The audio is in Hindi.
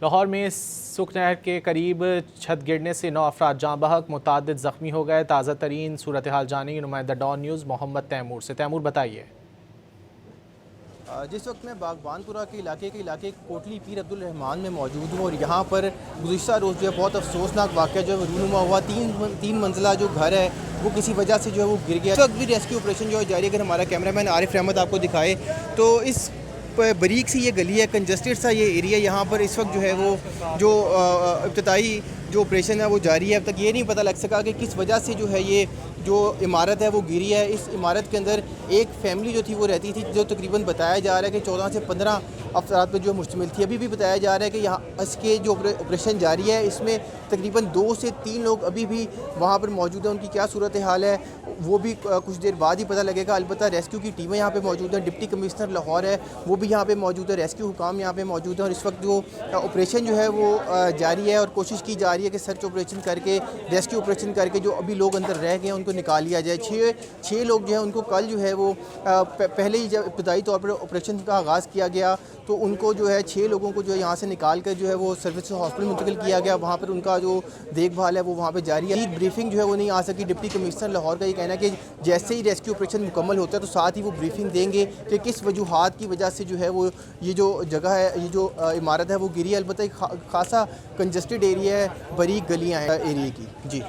लाहौर में सुख नहर के करीब छत गिरने से 9 अफराद जाँ बहक, मुतअद्दिद ज़ख्मी हो गए। ताज़ा तरीन सूरत हाल जानेंगे नुमाइंदा डॉन न्यूज़ मोहम्मद तैमूर से। तैमूर बताइए। जिस वक्त मैं बागबानपुरा के इलाके कोटली पीर अब्दुल रहमान में मौजूद हूँ और यहाँ पर गुज़िश्ता रोज़ जो है बहुत अफसोसनाक वाक़या जो है रूनुमा हुआ। तीन मंजिला जो घर है वो किसी वजह से जो है वो गिर गया। इस वक्त भी रेस्क्यू ऑपरेशन जो है जारी। अगर हमारा कैमरामैन आरिफ रहमत आपको दिखाए तो इस बारीक सी ये गली है, कंजस्टेड सा ये एरिया, यहाँ पर इस वक्त जो है वो जो इब्तदाई जो ऑपरेशन है वो जारी है। अब तक ये नहीं पता लग सका कि किस वजह से जो है ये जो इमारत है वो गिरी है। इस इमारत के अंदर एक फैमिली जो थी वो रहती थी, जो तकरीबन बताया जा रहा है कि 14 से 15 अफराद पर जो मुश्तमिल थी। अभी भी बताया जा रहा है कि यहाँ इसके जो ऑपरेशन जारी है इसमें तकरीबन 2 से 3 लोग अभी भी वहाँ पर मौजूद हैं। उनकी क्या सूरत हाल है वो भी कुछ देर बाद ही पता लगेगा। अलबत्ता रेस्क्यू की टीमें यहाँ पे मौजूद हैं। डिप्टी कमिश्नर लाहौर है वो भी यहाँ पे मौजूद है, रेस्क्यू हुकाम यहाँ पे मौजूद है और इस वक्त जो ऑपरेशन जो है वो जारी है और कोशिश की जा रही है कि सर्च ऑपरेशन करके, रेस्क्यू ऑपरेशन करके जो अभी लोग अंदर रह गए हैं उनको निकाल लिया जाए। छः लोग जो है उनको कल जो है वो पहले ही जब इब्तदाई तौर पर ऑपरेशन का आगाज़ किया गया तो उनको जो है 6 लोगों को जो है यहाँ से निकाल कर जो है वो सर्विस हॉस्पिटल मुंतकिल किया गया। वहाँ पर उनका जो देखभाल है वो वहाँ पे जारी है। ब्रीफिंग जो है वो नहीं आ सकी। डिप्टी कमिश्नर लाहौर का ये कहना है कि जैसे ही रेस्क्यू ऑपरेशन मुकम्मल होता है तो साथ ही वो ब्रीफिंग देंगे कि किस वजूहात की वजह से जो है वो ये जो जगह है, ये जो इमारत है वो गिरी है। अलबत्ता एक खासा कंजस्टेड एरिया है, बारीक गलियाँ हैं एरिए की। जी।